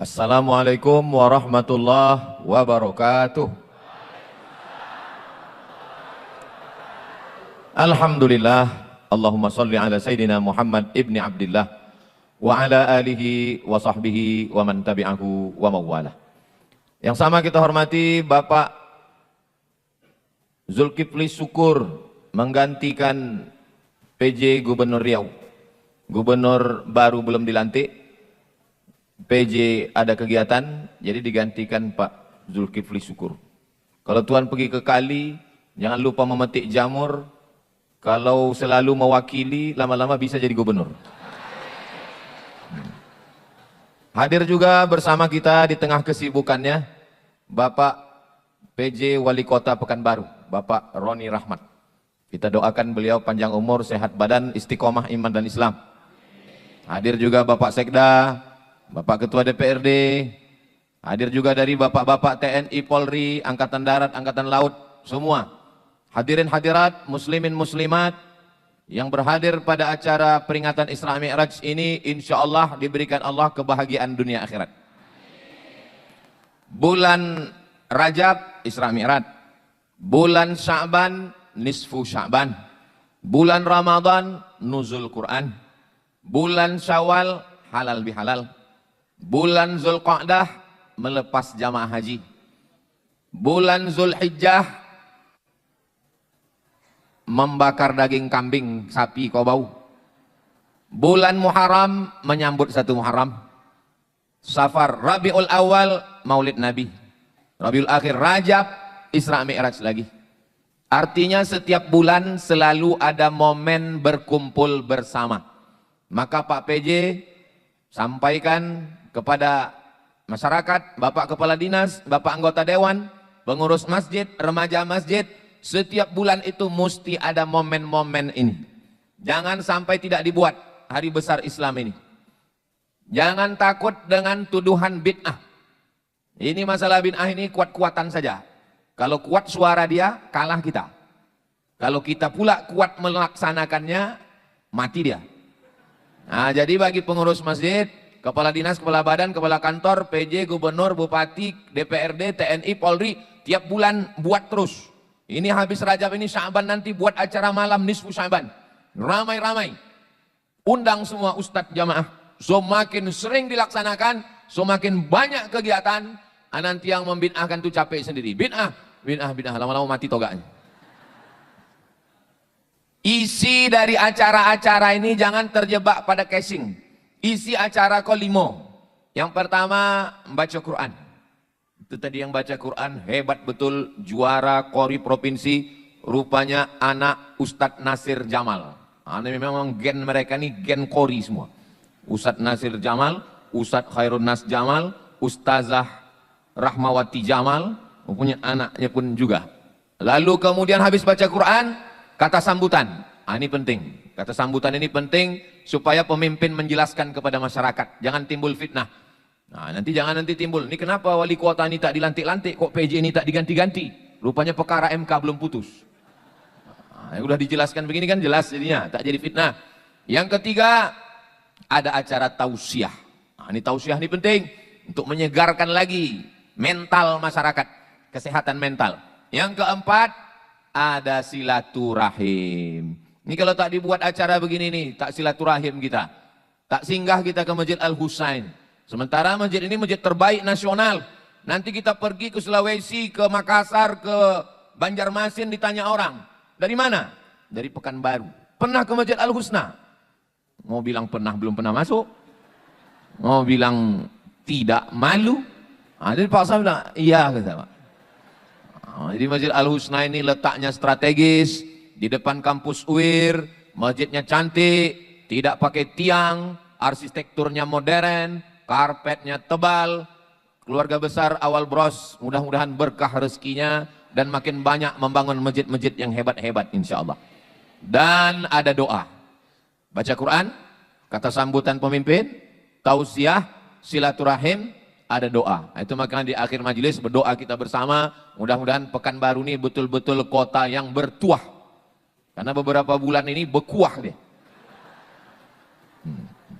Assalamualaikum warahmatullahi wabarakatuh. Alhamdulillah. Allahumma salli ala Sayyidina Muhammad ibni Abdillah wa ala alihi wa sahbihi wa man tabi'ahu wa mawala. Yang sama kita hormati Bapak Zulkifli Syukur menggantikan PJ Gubernur Riau. Gubernur baru belum dilantik, PJ ada kegiatan, jadi digantikan Pak Zulkifli Syukur. Kalau Tuan pergi ke kali, jangan lupa memetik jamur. Kalau selalu mewakili, lama-lama bisa jadi gubernur. Hadir juga bersama kita di tengah kesibukannya, Bapak PJ Wali Kota Pekanbaru, Bapak Roni Rahmat. Kita doakan beliau panjang umur, sehat badan, istiqomah iman dan Islam. Hadir juga Bapak Sekda, Bapak Ketua DPRD, hadir juga dari Bapak-Bapak TNI, Polri, Angkatan Darat, Angkatan Laut, semua. Hadirin hadirat, muslimin muslimat yang berhadir pada acara peringatan Isra Mi'raj ini, insya Allah diberikan Allah kebahagiaan dunia akhirat. Bulan Rajab, Isra Mi'raj. Bulan Sya'ban, nisfu Sya'ban. Bulan Ramadan, nuzul Quran. Bulan Syawal, halal bihalal. Bulan Zulqa'dah, melepas jamaah haji. Bulan Zulhijjah, membakar daging kambing, sapi, kau bau. Bulan Muharram, menyambut satu Muharram. Safar, Rabiul Awal, Maulid Nabi. Rabiul Akhir, Rajab, Isra Mi'raj lagi. Artinya setiap bulan selalu ada momen berkumpul bersama. Maka Pak PJ sampaikan kepada masyarakat, Bapak Kepala Dinas, Bapak Anggota Dewan, pengurus masjid, remaja masjid, setiap bulan itu mesti ada momen-momen ini. Jangan sampai tidak dibuat hari besar Islam ini. Jangan takut dengan tuduhan bid'ah. Ini masalah bid'ah ini kuat-kuatan saja. Kalau kuat suara dia, kalah kita. Kalau kita pula kuat melaksanakannya, mati dia. Nah, jadi bagi pengurus masjid, kepala dinas, kepala badan, kepala kantor, PJ, gubernur, bupati, DPRD, TNI, Polri, tiap bulan buat terus. Ini habis Rajab ini, Sya'ban nanti buat acara malam nisfu Sya'ban. Ramai-ramai. Undang semua ustadz jamaah. Semakin sering dilaksanakan, semakin banyak kegiatan. Nanti yang membid'ahkan itu capek sendiri. Bid'ah, lama-lama mati toganya. Isi dari acara-acara ini jangan terjebak pada casing. Isi acara kolimo. Yang pertama, membaca Quran. Itu tadi yang baca Quran, hebat betul, juara kori provinsi, rupanya anak Ustadz Nasir Jamal. Ini memang gen mereka nih gen kori semua. Ustadz Nasir Jamal, Ustadz Khairun Nas Jamal, Ustazah Rahmawati Jamal, punya anaknya pun juga. Lalu kemudian habis baca Quran, kata sambutan. Ini penting. Kata sambutan ini penting supaya pemimpin menjelaskan kepada masyarakat. Jangan timbul fitnah. Jangan nanti timbul. Ini kenapa wali kota ini tak dilantik-lantik, kok PJ ini tak diganti-ganti? Rupanya perkara MK belum putus. Udah dijelaskan begini kan jelas jadinya, tak jadi fitnah. Yang ketiga, ada acara tausiah. Ini tausiah ini penting untuk menyegarkan lagi mental masyarakat, kesehatan mental. Yang keempat, ada silaturahim. Ini kalau tak dibuat acara begini nih, tak silaturahim kita. Tak singgah kita ke Masjid Al-Husain. Sementara masjid ini masjid terbaik nasional. Nanti kita pergi ke Sulawesi, ke Makassar, ke Banjarmasin, ditanya orang. Dari mana? Dari Pekanbaru. Pernah ke Masjid Al-Husna? Mau bilang pernah, belum pernah masuk. Mau bilang tidak, malu. Jadi Pak Sam bilang, iya kata Pak. Jadi Masjid Al-Husna ini letaknya strategis, di depan kampus UIR, masjidnya cantik, tidak pakai tiang, arsitekturnya modern, karpetnya tebal, keluarga besar awal bros, mudah-mudahan berkah rezekinya, dan makin banyak membangun masjid-masjid yang hebat-hebat insya Allah. Dan ada doa, baca Quran, kata sambutan pemimpin, tausiah, silaturahim, ada doa. Itu makanya di akhir majelis berdoa kita bersama, mudah-mudahan Pekanbaru ini betul-betul kota yang bertuah. Karena beberapa bulan ini berkuah dia.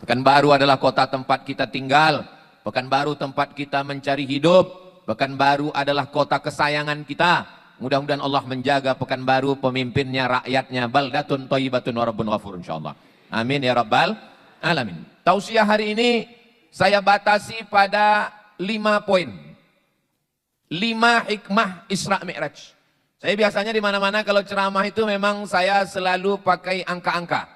Pekanbaru adalah kota tempat kita tinggal, Pekanbaru tempat kita mencari hidup. Pekanbaru adalah kota kesayangan kita. Mudah-mudahan Allah menjaga Pekanbaru, pemimpinnya, rakyatnya. Baldatun thayyibatun wa rabbun ghafur insyaallah. Amin ya rabbal alamin. Tausiah hari ini saya batasi pada 5 poin. 5 hikmah Isra Mi'raj. Saya biasanya di mana-mana kalau ceramah itu memang saya selalu pakai angka-angka.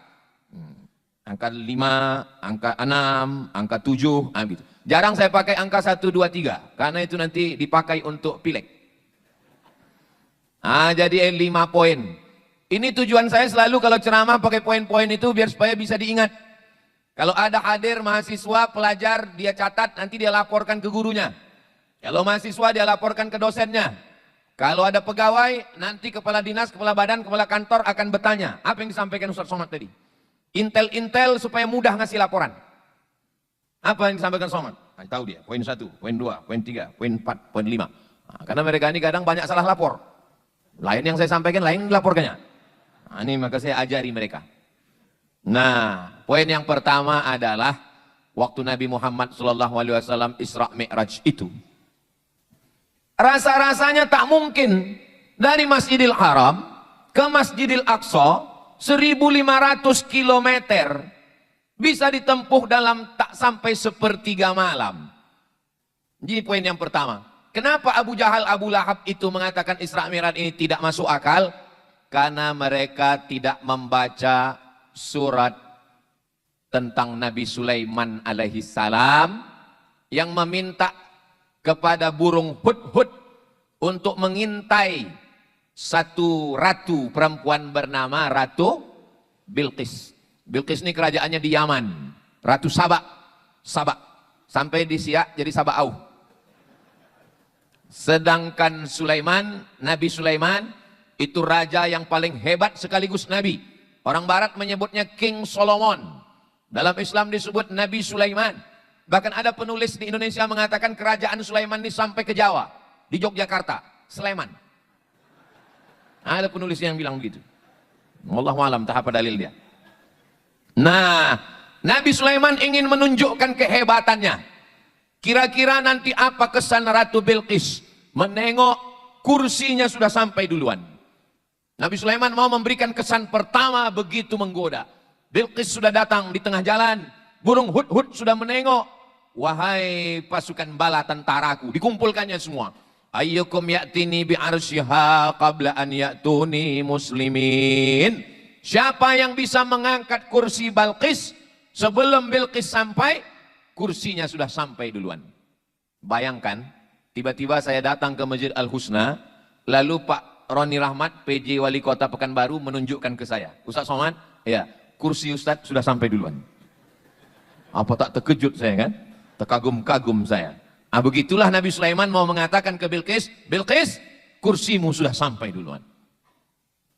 Angka 5, angka 6, angka 7, gitu. Jarang saya pakai angka 1, 2, 3. Karena itu nanti dipakai untuk pileg. Jadi 5 poin. Ini tujuan saya selalu kalau ceramah pakai poin-poin itu biar supaya bisa diingat. Kalau ada hadir mahasiswa, pelajar, dia catat, nanti dia laporkan ke gurunya. Kalau mahasiswa, dia laporkan ke dosennya. Kalau ada pegawai, nanti kepala dinas, kepala badan, kepala kantor akan bertanya. Apa yang disampaikan Ustaz Somad tadi? Intel-intel supaya mudah ngasih laporan. Apa yang disampaikan Somad? Tahu dia, poin 1, poin 2, poin 3, poin 4, poin 5. Karena mereka ini kadang banyak salah lapor. Lain yang saya sampaikan, lain dilaporkannya. Ini maka saya ajari mereka. Nah, poin yang pertama adalah waktu Nabi Muhammad SAW Isra Mi'raj itu. Rasa-rasanya tak mungkin dari Masjidil Haram ke Masjidil Aqsa 1.500 kilometer bisa ditempuh dalam tak sampai sepertiga malam. Jadi poin yang pertama. Kenapa Abu Jahal, Abu Lahab itu mengatakan Isra Mi'raj ini tidak masuk akal? Karena mereka tidak membaca surat tentang Nabi Sulaiman alaihi salam yang meminta kepada burung hudhud untuk mengintai satu ratu perempuan bernama Ratu Bilqis. Bilqis ini kerajaannya di Yaman. Ratu Saba. Sampai di Siak jadi Saba'au. Sedangkan Sulaiman, Nabi Sulaiman itu raja yang paling hebat sekaligus Nabi. Orang Barat menyebutnya King Solomon. Dalam Islam disebut Nabi Sulaiman. Bahkan ada penulis di Indonesia mengatakan kerajaan Sulaiman ini sampai ke Jawa. Di Yogyakarta, Sleman. Ada penulis yang bilang begitu. Wallahu a'lam, tak apa dalil dia. Nah, Nabi Sulaiman ingin menunjukkan kehebatannya. Kira-kira nanti apa kesan Ratu Bilqis? Menengok kursinya sudah sampai duluan. Nabi Sulaiman mau memberikan kesan pertama begitu menggoda. Bilqis sudah datang di tengah jalan. Burung hudhud sudah menengok. Wahai pasukan bala tentaraku, dikumpulkannya semua. Ayyukum ya'tini bi'arsyiha qabla an ya'tuni muslimin. Siapa yang bisa mengangkat kursi Bilqis sebelum Bilqis sampai, kursinya sudah sampai duluan. Bayangkan, tiba-tiba saya datang ke Masjid Al-Husna, lalu Pak Roni Rahmat, PJ Wali Kota Pekanbaru menunjukkan ke saya. Ustaz Somad, ya, kursi Ustaz sudah sampai duluan. Apa tak terkejut saya kan? Terkagum-kagum saya. Begitulah Nabi Sulaiman mau mengatakan ke Bilqis, Bilqis, kursimu sudah sampai duluan.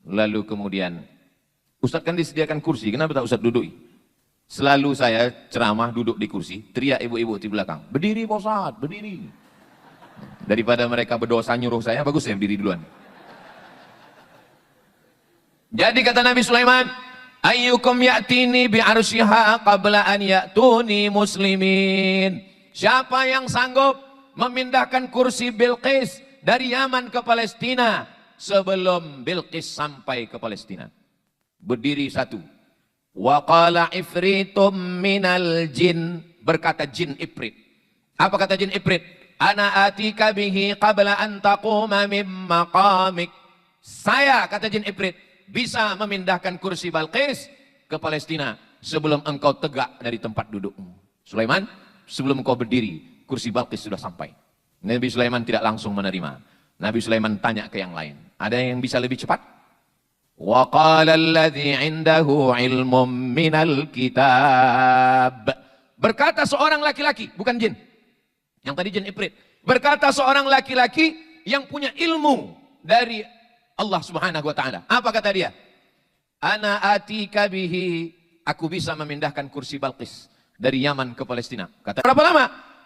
Lalu kemudian, Ustaz kan disediakan kursi, kenapa tak Ustaz duduk? Selalu saya ceramah duduk di kursi, teriak ibu-ibu di belakang, berdiri Pak Ustaz, berdiri. Daripada mereka berdosa nyuruh saya, bagus saya berdiri duluan. Jadi kata Nabi Sulaiman, ayyukum ya'tini bi'arsyiha qabla an ya'tuni muslimin. Siapa yang sanggup memindahkan kursi Bilqis dari Yaman ke Palestina sebelum Bilqis sampai ke Palestina? Berdiri satu. Wa qala ifritum minal jin, berkata jin Ifrit. Apa kata jin Ifrit? Ana atika bihi qabla an taquma min maqamik. Saya, kata jin Ifrit, bisa memindahkan kursi Bilqis ke Palestina sebelum engkau tegak dari tempat dudukmu. Sulaiman, sebelum engkau berdiri, kursi Bilqis sudah sampai. Nabi Sulaiman tidak langsung menerima. Nabi Sulaiman tanya ke yang lain. Ada yang bisa lebih cepat? Wa qala alladhi 'indahu 'ilmun minal kitab. Berkata seorang laki-laki, bukan jin. Yang tadi jin Ifrit. Berkata seorang laki-laki yang punya ilmu dari Allah Subhanahu wa taala. Apa kata dia? Ana atika bihi, aku bisa memindahkan kursi Bilqis dari Yaman ke Palestina. Kata berapa lama?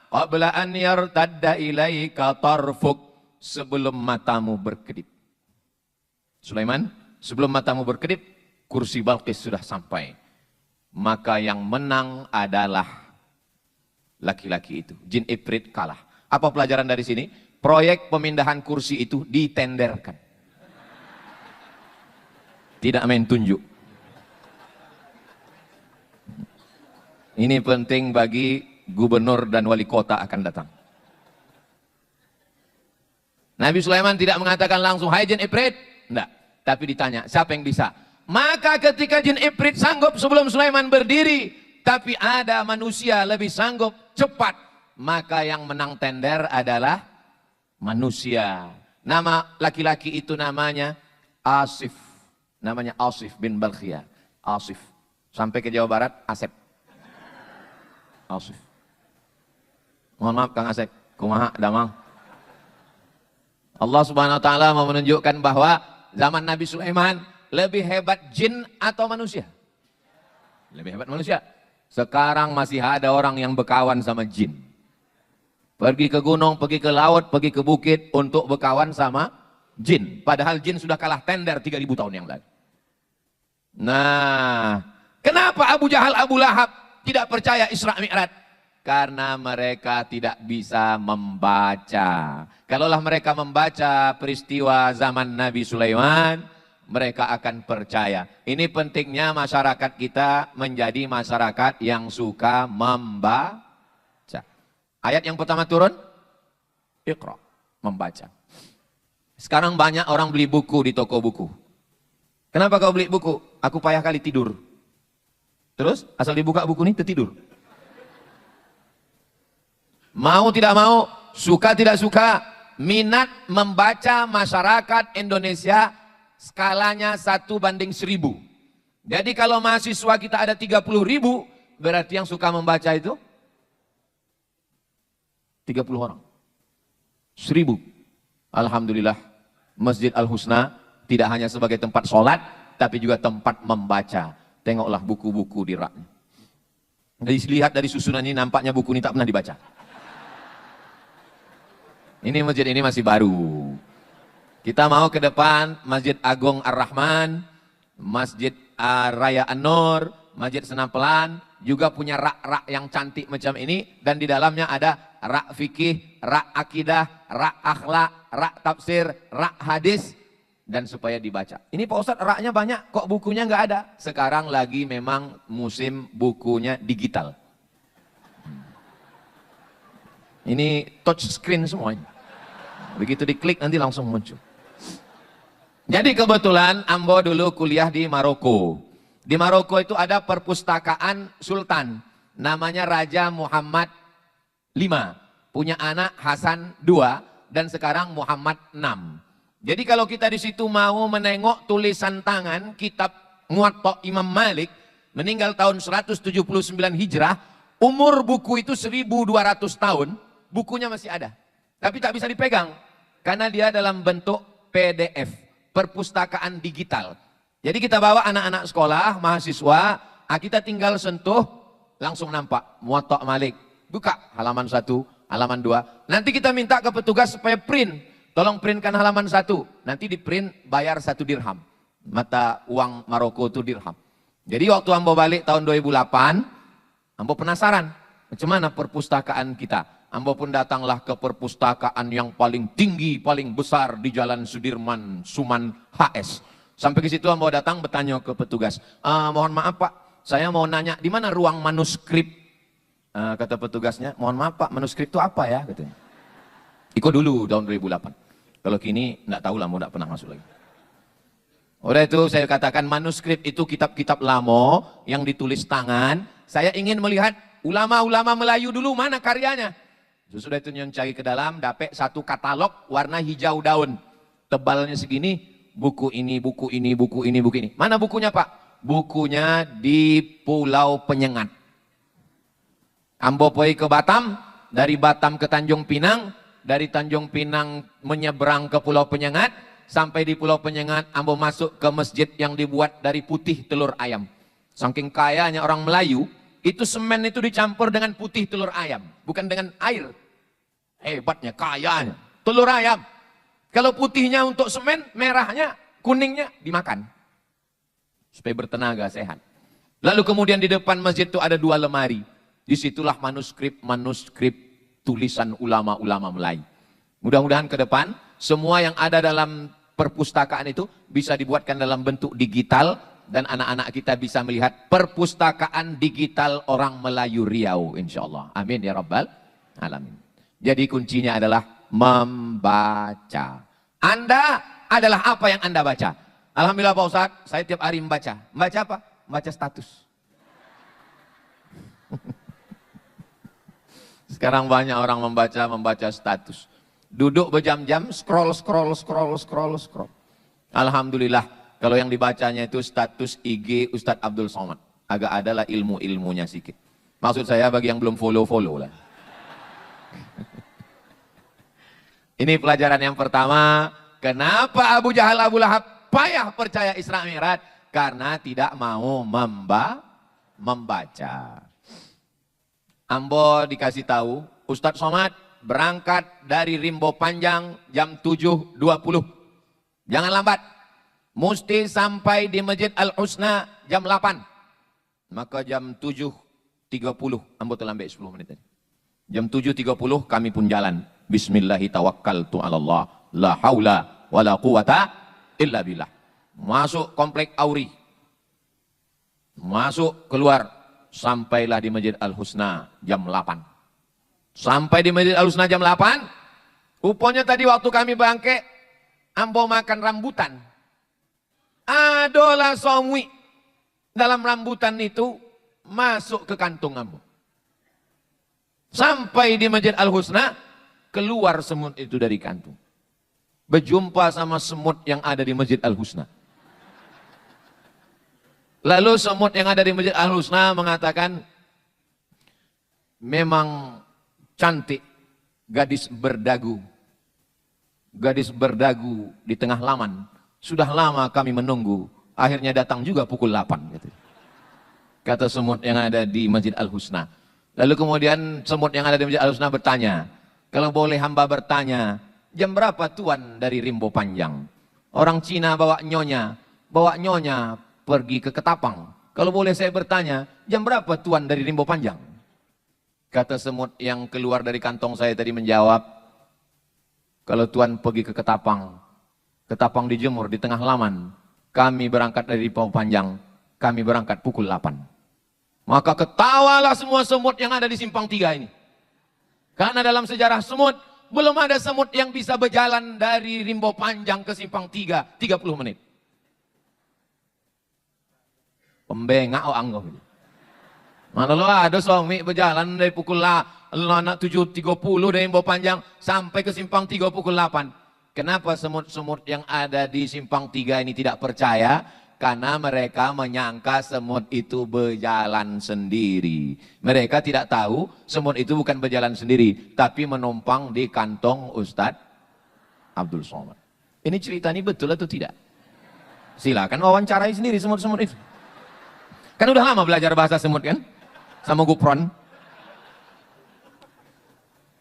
Qabla an yartadda ilaika tarfuk, sebelum matamu berkedip. Sulaiman, sebelum matamu berkedip, kursi Bilqis sudah sampai. Maka yang menang adalah laki-laki itu. Jin Ifrit kalah. Apa pelajaran dari sini? Proyek pemindahan kursi itu ditenderkan. Tidak main tunjuk. Ini penting bagi gubernur dan wali kota akan datang. Nabi Sulaiman tidak mengatakan langsung, hai jin Ifrit. Tidak. Tapi ditanya, siapa yang bisa? Maka ketika jin Ifrit sanggup sebelum Sulaiman berdiri, tapi ada manusia lebih sanggup cepat, maka yang menang tender adalah manusia. Nama laki-laki itu namanya Asif. Namanya Asif bin Balkhia. Asif. Sampai ke Jawa Barat, Asep. Asif. Mohon maaf Kang Asep. Kumaha, damang. Allah Subhanahu wa taala mau menunjukkan bahwa zaman Nabi Sulaiman lebih hebat jin atau manusia? Lebih hebat manusia. Sekarang masih ada orang yang berkawan sama jin. Pergi ke gunung, pergi ke laut, pergi ke bukit untuk berkawan sama jin. Padahal jin sudah kalah tender 3000 tahun yang lalu. Nah, kenapa Abu Jahal, Abu Lahab tidak percaya Isra Mi'raj? Karena mereka tidak bisa membaca. Kalaulah mereka membaca peristiwa zaman Nabi Sulaiman, mereka akan percaya. Ini pentingnya masyarakat kita menjadi masyarakat yang suka membaca. Ayat yang pertama turun, Iqra, membaca. Sekarang banyak orang beli buku di toko buku. Kenapa kau beli buku? Aku payah kali tidur. Terus asal dibuka buku ini tertidur. Mau tidak mau, suka tidak suka, minat membaca masyarakat Indonesia skalanya 1:1000. Jadi kalau mahasiswa kita ada 30.000, berarti yang suka membaca itu 30 orang. 1000. Alhamdulillah, Masjid Al-Husna tidak hanya sebagai tempat sholat, tapi juga tempat membaca. Tengoklah buku-buku di raknya. Dilihat dari susunan ini, nampaknya buku ini tak pernah dibaca. Ini masjid ini masih baru. Kita mau ke depan Masjid Agung Ar-Rahman, Masjid Raya An-Nur, Masjid Senapelan, juga punya rak-rak yang cantik macam ini. Dan di dalamnya ada rak fikih, rak akidah, rak akhlak, rak tafsir, rak hadis. Dan supaya dibaca. Ini Pak Ustadz raknya banyak, kok bukunya nggak ada? Sekarang lagi memang musim bukunya digital. Ini touch screen semua. Begitu diklik nanti langsung muncul. Jadi kebetulan Ambo dulu kuliah di Maroko. Di Maroko itu ada perpustakaan sultan. Namanya Raja Muhammad V. Punya anak Hasan II dan sekarang Muhammad VI. Jadi kalau kita di situ mau menengok tulisan tangan kitab Muwatta Imam Malik, meninggal tahun 179 Hijrah, umur buku itu 1200 tahun, bukunya masih ada. Tapi tak bisa dipegang, karena dia dalam bentuk PDF, perpustakaan digital. Jadi kita bawa anak-anak sekolah, mahasiswa, kita tinggal sentuh, langsung nampak Muwatta Malik. Buka halaman 1, halaman 2. Nanti kita minta ke petugas supaya print. Tolong printkan halaman 1, nanti di print bayar 1 dirham. Mata uang Maroko itu dirham. Jadi waktu Ambo balik tahun 2008, Ambo penasaran, macam mana perpustakaan kita. Ambo pun datanglah ke perpustakaan yang paling tinggi, paling besar di Jalan Sudirman, Suman HS. Sampai ke situ Ambo datang bertanya ke petugas, mohon maaf Pak, saya mau nanya, di mana ruang manuskrip? Kata petugasnya, mohon maaf Pak, manuskrip itu apa ya? Katanya. Ikut dulu tahun 2008. Kalau kini enggak tahu lah, mau enggak pernah masuk lagi. Oleh itu saya katakan manuskrip itu kitab-kitab lama yang ditulis tangan. Saya ingin melihat ulama-ulama Melayu dulu mana karyanya. Sesudah itu cari ke dalam, dapat satu katalog warna hijau daun. Tebalnya segini, buku ini, buku ini, buku ini, buku ini. Mana bukunya Pak? Bukunya di Pulau Penyengat. Ambo pergi ke Batam, dari Batam ke Tanjung Pinang. Dari Tanjung Pinang menyeberang ke Pulau Penyengat, sampai di Pulau Penyengat Ambo masuk ke masjid yang dibuat dari putih telur ayam. Saking kayanya orang Melayu, itu semen itu dicampur dengan putih telur ayam, bukan dengan air. Hebatnya, kayanya, telur ayam. Kalau putihnya untuk semen, merahnya, kuningnya dimakan. Supaya bertenaga, sehat. Lalu kemudian di depan masjid itu ada 2 lemari. Disitulah manuskrip tulisan ulama-ulama Melayu. Mudah-mudahan ke depan semua yang ada dalam perpustakaan itu bisa dibuatkan dalam bentuk digital dan anak-anak kita bisa melihat perpustakaan digital orang Melayu Riau, insya Allah. Amin ya Rabbal Alamin. Jadi kuncinya adalah membaca. Anda adalah apa yang Anda baca. Alhamdulillah Pak Ustadz, saya tiap hari membaca. Membaca apa? Membaca status. Sekarang banyak orang membaca status. Duduk berjam-jam, scroll. Alhamdulillah, kalau yang dibacanya itu status IG Ustadz Abdul Somad. Agak adalah ilmu-ilmunya sedikit. Maksud saya bagi yang belum follow lah. Ini pelajaran yang pertama. Kenapa Abu Jahal, Abu Lahab payah percaya Isra Mi'raj? Karena tidak mau membaca. Ambo dikasih tahu, Ustadz Somad berangkat dari Rimbo Panjang jam 7.20. Jangan lambat. Mesti sampai di Masjid Al-Husna jam 8. Maka jam 7.30, Ambo terlambat 10 menit tadi. Jam 7.30 kami pun jalan. Bismillahi tawakkaltu ala Allah. La haula wa la quwata illa billah. Masuk komplek Auri. Masuk keluar. Sampailah di Masjid Al-Husna jam 8. Sampai di Masjid Al-Husna jam 8. Rupanya tadi waktu kami bangke, Ambo makan rambutan. Adolah somwi. Dalam rambutan itu masuk ke kantung Ambo. Sampai di Masjid Al-Husna, keluar semut itu dari kantung. Berjumpa sama semut yang ada di Masjid Al-Husna. Lalu semut yang ada di Masjid Al-Husna mengatakan, memang cantik gadis berdagu. Gadis berdagu di tengah laman. Sudah lama kami menunggu. Akhirnya datang juga pukul 8. Gitu. Kata semut yang ada di Masjid Al-Husna. Lalu kemudian semut yang ada di Masjid Al-Husna bertanya, kalau boleh hamba bertanya, jam berapa tuan dari Rimbo Panjang? Orang Cina bawa nyonya pergi ke Ketapang. Kalau boleh saya bertanya, jam berapa tuan dari Rimbo Panjang? Kata semut yang keluar dari kantong saya tadi menjawab, kalau tuan pergi ke Ketapang dijemur di tengah laman, kami berangkat dari Rimbo Panjang, kami berangkat pukul 8. Maka ketawalah semua semut yang ada di Simpang 3 ini. Karena dalam sejarah semut, belum ada semut yang bisa berjalan dari Rimbo Panjang ke Simpang 3, 30 menit. Pembengak orang kau. Mana lo ada suami berjalan dari pukul 7.30 dari Rimbo Panjang sampai ke Simpang 3 pukul 8. Kenapa semut-semut yang ada di Simpang 3 ini tidak percaya? Karena mereka menyangka semut itu berjalan sendiri. Mereka tidak tahu semut itu bukan berjalan sendiri, tapi menumpang di kantong Ustadz Abdul Somad. Ini cerita ini betul atau tidak? Silakan wawancarai sendiri semut-semut itu. Kan udah lama belajar bahasa semut kan? Sama Gupron.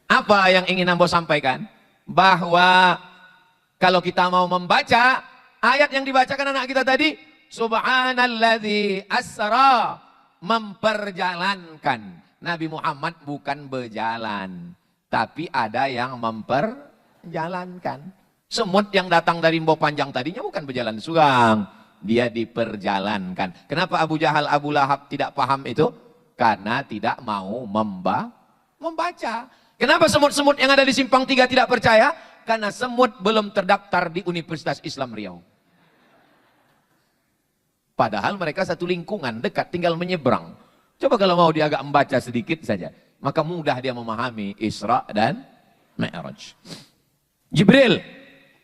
Apa yang ingin Ambo sampaikan? Bahwa kalau kita mau membaca ayat yang dibacakan anak kita tadi, Subhanalladzi asra, memperjalankan. Nabi Muhammad bukan berjalan, tapi ada yang memperjalankan. Semut yang datang dari Rimbo Panjang tadinya bukan berjalan suang, dia diperjalankan. Kenapa Abu Jahal, Abu Lahab tidak paham itu? Karena tidak mau membaca. Kenapa semut-semut yang ada di Simpang 3 tidak percaya? Karena semut belum terdaftar di Universitas Islam Riau. Padahal mereka satu lingkungan, dekat, tinggal menyeberang. Coba kalau mau dia agak membaca sedikit saja, maka mudah dia memahami Isra dan Mi'raj. Jibril,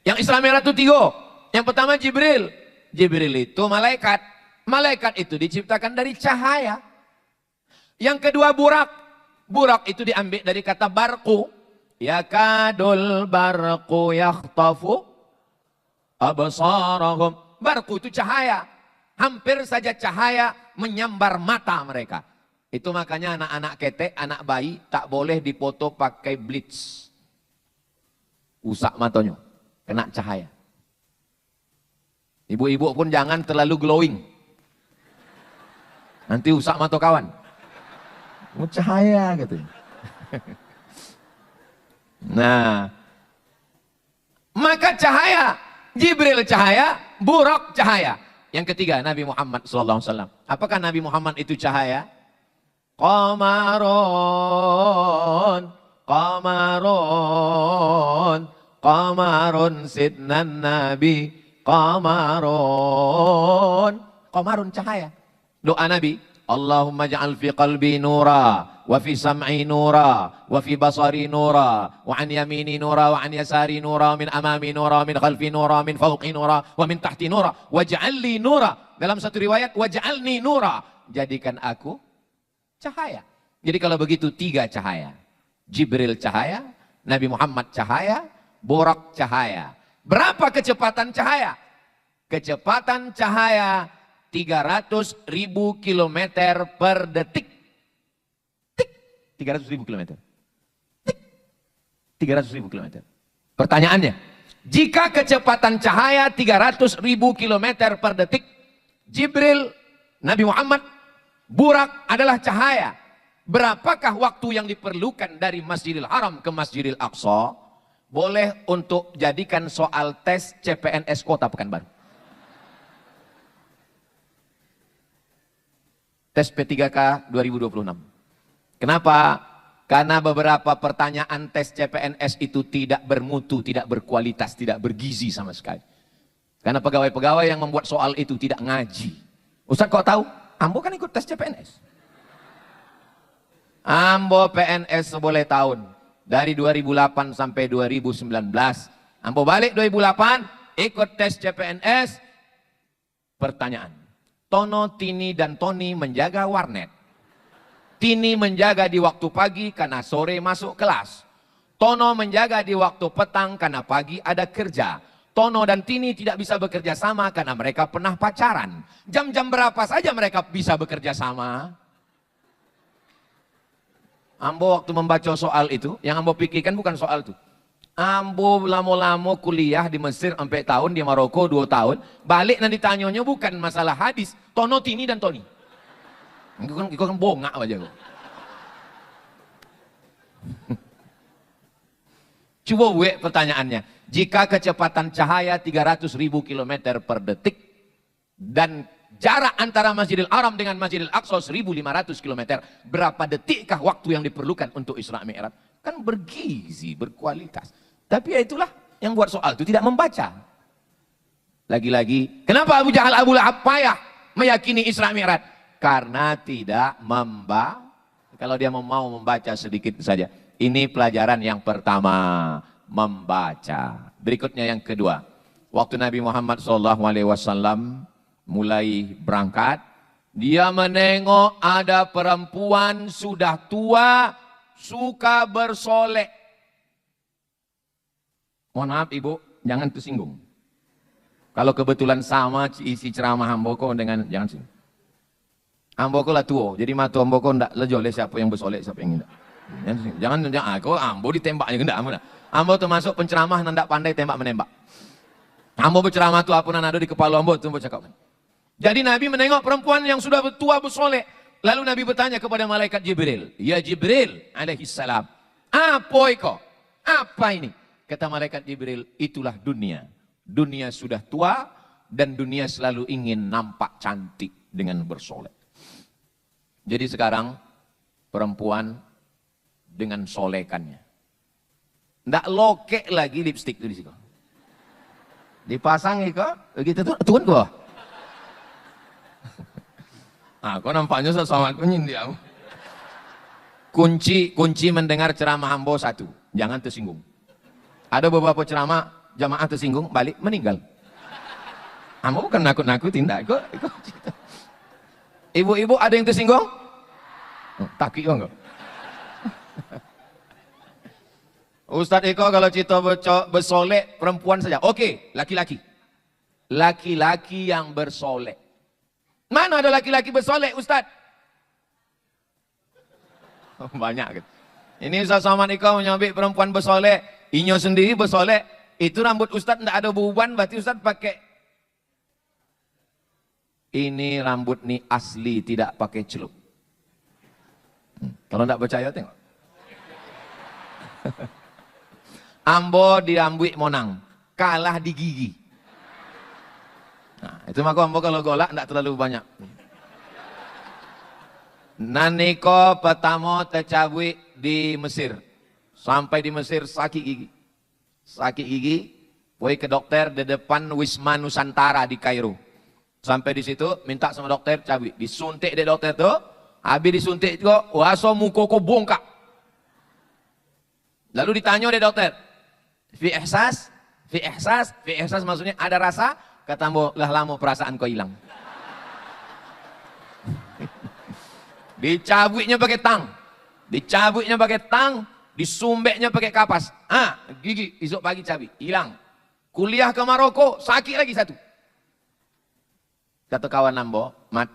yang Isra Mi'raj itu 3. Yang pertama Jibril. Jibril itu malaikat. Malaikat itu diciptakan dari cahaya. Yang kedua Burak. Burak itu diambil dari kata barqu. Yakadul barqu yakhtafu absarahum. Barqu itu cahaya. Hampir saja cahaya menyambar mata mereka. Itu makanya anak-anak ketek, anak bayi tak boleh dipoto pakai blitz. Usak matanya, kena cahaya. Ibu-ibu pun jangan terlalu glowing. Nanti usak mata kawan. Mau cahaya gitu. Nah, maka cahaya, Jibril cahaya, Buraq cahaya. Yang ketiga, Nabi Muhammad SAW. Apakah Nabi Muhammad itu cahaya? Qamarun, qamarun, qamarun sidnan Nabi, qamarun. Qamarun cahaya. Doa Nabi, Allahumma ja'al fi qalbi nura, wa fi sam'i nura, wa fi basari nura, wa an yamini nura, wa an yasari nura, min amami nura, min khalfi nura, min fawqi nura, wa min tahti nura, wa ja'alli nura. Dalam satu riwayat, wa ja'alni nura. Jadikan aku cahaya. Jadi kalau begitu 3 cahaya. Jibril cahaya, Nabi Muhammad cahaya, Buraq cahaya. Berapa kecepatan cahaya? Kecepatan cahaya 300.000 kilometer per detik. Tik. 300.000 kilometer. Tik. 300.000 kilometer. Pertanyaannya, jika kecepatan cahaya 300.000 kilometer per detik, Jibril, Nabi Muhammad, Buraq adalah cahaya. Berapakah waktu yang diperlukan dari Masjidil Haram ke Masjidil Aqsa? Boleh untuk jadikan soal tes CPNS Kota Pekanbaru. Tes P3K 2026. Kenapa? Karena beberapa pertanyaan tes CPNS itu tidak bermutu, tidak berkualitas, tidak bergizi sama sekali. Karena pegawai-pegawai yang membuat soal itu tidak ngaji. Ustaz kok tahu? Ambo kan ikut tes CPNS. Ambo PNS seboleh tahun. Dari 2008 sampai 2019. Ambo balik 2008, ikut tes CPNS. Pertanyaan. Tono, Tini, dan Tony menjaga warnet. Tini menjaga di waktu pagi karena sore masuk kelas. Tono menjaga di waktu petang karena pagi ada kerja. Tono dan Tini tidak bisa bekerja sama karena mereka pernah pacaran. Jam-jam berapa saja mereka bisa bekerja sama? Ambo waktu membaca soal itu, yang Ambo pikirkan bukan soal itu. Ambo lama-lama kuliah di Mesir sampai tahun, di Maroko 2 tahun. Balik nanti tanyanya bukan masalah hadis. Tono, Tini, dan Tony. Itu kan bongak aja kok. Coba pertanyaannya. Jika kecepatan cahaya 300.000 km per detik. Dan jarak antara Masjidil Haram dengan Masjidil Aqsa 1.500 km. Berapa detikkah waktu yang diperlukan untuk Isra Mi'raj? Kan bergizi, berkualitas. Tapi ya itulah yang buat soal itu tidak membaca. Lagi-lagi, kenapa Abu Jahal, Abu Lahab payah meyakini Isra Mi'raj? Karena tidak membaca. Kalau dia mau membaca sedikit saja. Ini pelajaran yang pertama, membaca. Berikutnya yang kedua. Waktu Nabi Muhammad SAW mulai berangkat, dia menengok ada perempuan sudah tua, suka bersolek. Mohon maaf ibu, jangan tersinggung. Kalau kebetulan sama isi ceramah Amboko dengan jangan singgung. Amboko lah tua, jadi matu Amboko ndak lejoleh siapa yang bersolek, siapa yang tidak. Jangan aku Ambo ditembaknya enggak. Ambo termasuk penceramah yang ndak pandai tembak menembak. Ambo berceramah tu apa nado di kepala Ambo tu cakap. Jadi Nabi menengok perempuan yang sudah tua bersolek. Lalu Nabi bertanya kepada malaikat Jibril, "Ya Jibril alaihi salam, apa iko? Apa ini?" Kata malaikat Jibril, "Itulah dunia. Dunia sudah tua dan dunia selalu ingin nampak cantik dengan bersolek." Jadi sekarang perempuan dengan solekannya. Ndak lokek lagi lipstik itu di situ. Dipasang iko, begitu tuh tuan gua. Kau nampaknya sama aku nyindi aku. Kunci mendengar ceramah Ambo satu, jangan tersinggung. Ada beberapa ceramah jamaah tersinggung, balik meninggal. Ambo bukan nakut-nakutin, tidak. Ibu-ibu ada yang tersinggung? Takik enggak? Ustadz Eko kalau cita bersolek perempuan saja. Oke, laki-laki. Laki-laki yang bersolek. Mana ada laki-laki bersolek, Ustadz? Banyak gitu. Ini Ustadz Somad Eko menyambil perempuan bersolek. Inyo sendiri bersolek. Itu rambut Ustadz tidak ada beban, berarti Ustadz pakai. Ini rambut nih asli, tidak pakai celup. Kalau tidak percaya tengok. Ambo di rambut monang, kalah di gigi. Nah, itu maka ambo kalau golak tidak terlalu banyak. Naniko pertama tercabut di Mesir. Sampai di Mesir sakit gigi. Sakit gigi, pergi ke dokter di depan Wisma Nusantara di Kairo. Sampai di situ minta sama dokter cabut. Disuntik di dokter tuh, habis disuntik itu, waso muka ko bongkak. Lalu ditanya oleh dokter, fi ihsas, fi ihsas, fi ihsas maksudnya ada rasa? Kata ambo, lah lama perasaan kau hilang. Dicabutnya pakai tang, dicabutnya pakai tang, disumbeknya pakai kapas. Gigi, esok pagi cabut, hilang. Kuliah ke Maroko, sakit lagi satu. Kata kawan ambo, Mat,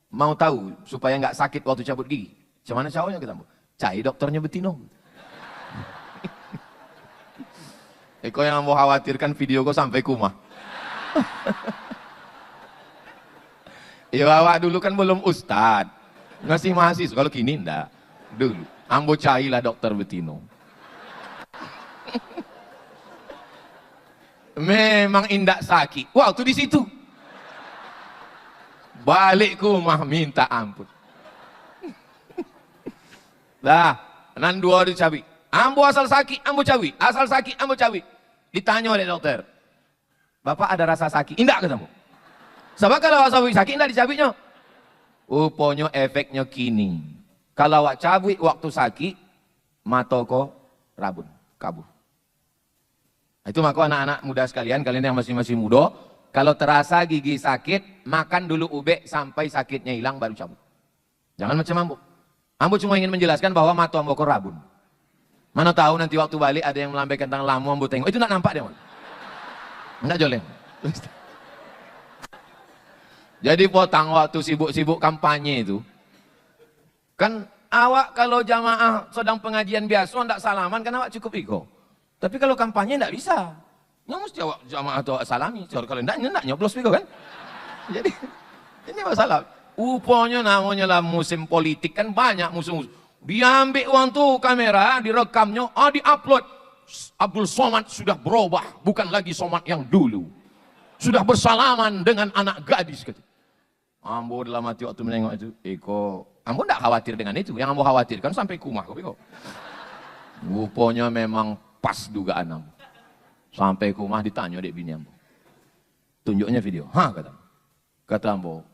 mau tahu supaya nggak sakit waktu cabut gigi? Macam mana caranya kata ambo? Cari dokternya betino. Kau yang ambo khawatirkan video kau sampai kumah. Ya awak dulu kan belum ustad, ngasih mahasiswa. Kalau kini ndak. Dulu ambo carilah dokter betino. Memang indak sakit. Waktu di situ balik ke rumah minta ampun. Dah, nan dua hari cabi. Ambo asal sakit, ambo cabi. Asal sakit, ambo cabi. Ditanya oleh dokter, Bapak ada rasa sakit? Indak ketemu. Sebab kalau awak sakit, indak dicabitnya. Rupanya efeknya kini. Kalau awak cabut waktu sakit, mata ko rabun, kabur. Itu maka anak-anak muda sekalian, kalian yang masih muda, kalau terasa gigi sakit, makan dulu ube sampai sakitnya hilang baru cabut. Jangan macam ambo. Ambo cuma ingin menjelaskan bahwa mata ambo ko rabun. Mana tahu nanti waktu balik ada yang melambaikan tangan lamu ambo tengok. Itu nak nampak dia. Enggak joleng. Jadi potang waktu sibuk-sibuk kampanye itu. Kan awak kalau jamaah sedang pengajian biasa enggak salaman kan awak cukup ego. Tapi kalau kampanye enggak bisa. Nggak mesti awak jamaah atau salami. Kalau enggak nyoblos ego kan. Jadi ini masalah. Rupanya namanya lah musim politik kan banyak musuh-musuh. Diambil uang tuh kamera, direkamnya, diupload. Abdul Somad sudah berubah, bukan lagi Somad yang dulu. Sudah bersalaman dengan anak gadis. Ambo dalam hati waktu menengok itu, ambo tidak khawatir dengan itu. Yang ambo khawatirkan sampai kumah. Rupanya memang pas dugaan ambo. Sampai kumah ditanya dek bini ambo. Tunjuknya video. Kata ambo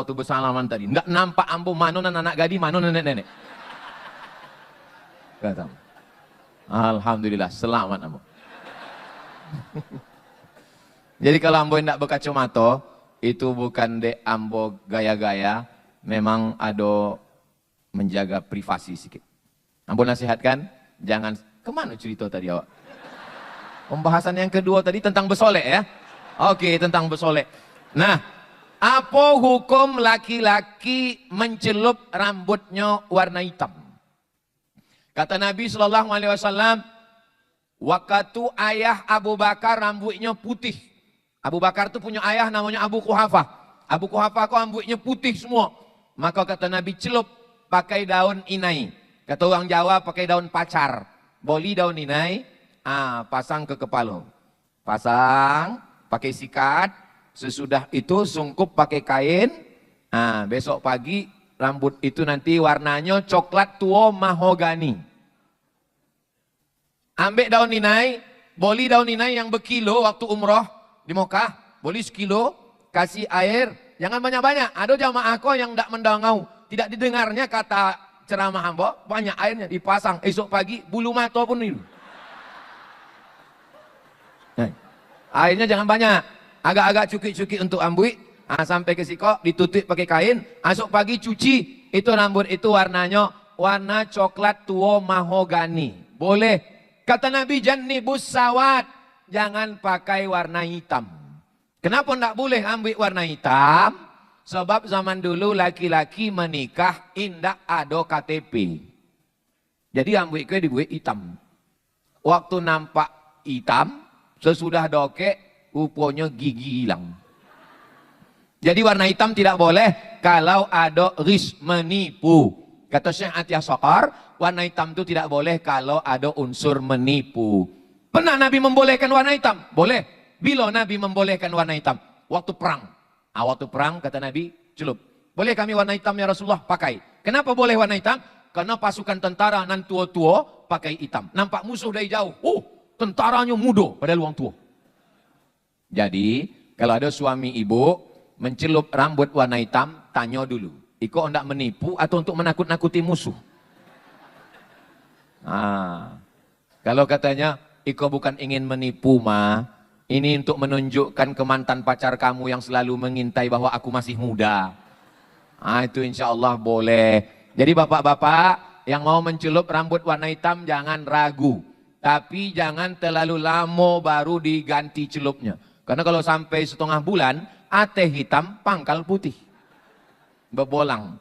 waktu bersalaman tadi, tidak nampak ambo mana anak gadis, mana nenek-nenek. Kata ambo. Alhamdulillah, selamat ambo. Jadi kalau ambo tidak berkacamata, itu bukan dek ambo gaya-gaya, memang ada menjaga privasi sedikit. Ambo nasihatkan, jangan, kemana cerita tadi awak? Pembahasan yang kedua tadi tentang bersolek ya? Oke, tentang bersolek. Nah, apa hukum laki-laki mencelup rambutnya warna hitam? Kata Nabi SAW, waktu ayah Abu Bakar rambutnya putih. Abu Bakar itu punya ayah namanya Abu Quhafah. Abu Quhafah kok rambutnya putih semua. Maka kata Nabi celup pakai daun inai. Kata orang Jawa pakai daun pacar. Boli daun inai, pasang ke kepala. Pasang, pakai sikat. Sesudah itu sungkup pakai kain. Besok pagi rambut itu nanti warnanya coklat tua mahogani. Ambil daun inai, boli daun inai yang berkilo waktu umroh di Mekah, boli sekilo, kasih air, jangan banyak-banyak. Ada jamaah kau yang tidak mendangau, tidak didengarnya kata ceramah hamba, banyak airnya dipasang. Esok pagi bulu mata pun itu. Airnya jangan banyak, agak-agak cukik-cukik untuk ambui. Sampai ke siko, ditutup pakai kain, esok pagi cuci, itu rambut itu warnanya warna coklat tua mahogani. Boleh. Kata Nabi, jannibus sawat, jangan pakai warna hitam. Kenapa tidak boleh ambil warna hitam? Sebab zaman dulu laki-laki menikah indak ada KTP. Jadi ambil ke dibuat hitam. Waktu nampak hitam, sesudah dokek, rupanya gigi hilang. Jadi warna hitam tidak boleh kalau ada ris menipu. Kata Syekh Atiyah Sokar, warna hitam itu tidak boleh kalau ada unsur menipu. Pernah Nabi membolehkan warna hitam? Boleh. Bila Nabi membolehkan warna hitam? Waktu perang. Waktu perang kata Nabi, celup. Boleh kami warna hitam ya Rasulullah? Pakai. Kenapa boleh warna hitam? Karena pasukan tentara nan tua-tua pakai hitam. Nampak musuh dari jauh. Tentaranya muda padahal orang tua. Jadi, kalau ada suami ibu mencelup rambut warna hitam, tanya dulu. Iko hendak menipu atau untuk menakut-nakuti musuh? Kalau katanya, Iko bukan ingin menipu, Ma. Ini untuk menunjukkan ke mantan pacar kamu yang selalu mengintai bahwa aku masih muda. Itu insya Allah boleh. Jadi bapak-bapak yang mau mencelup rambut warna hitam jangan ragu. Tapi jangan terlalu lama baru diganti celupnya. Karena kalau sampai setengah bulan, ateh hitam, pangkal putih. Berbolang.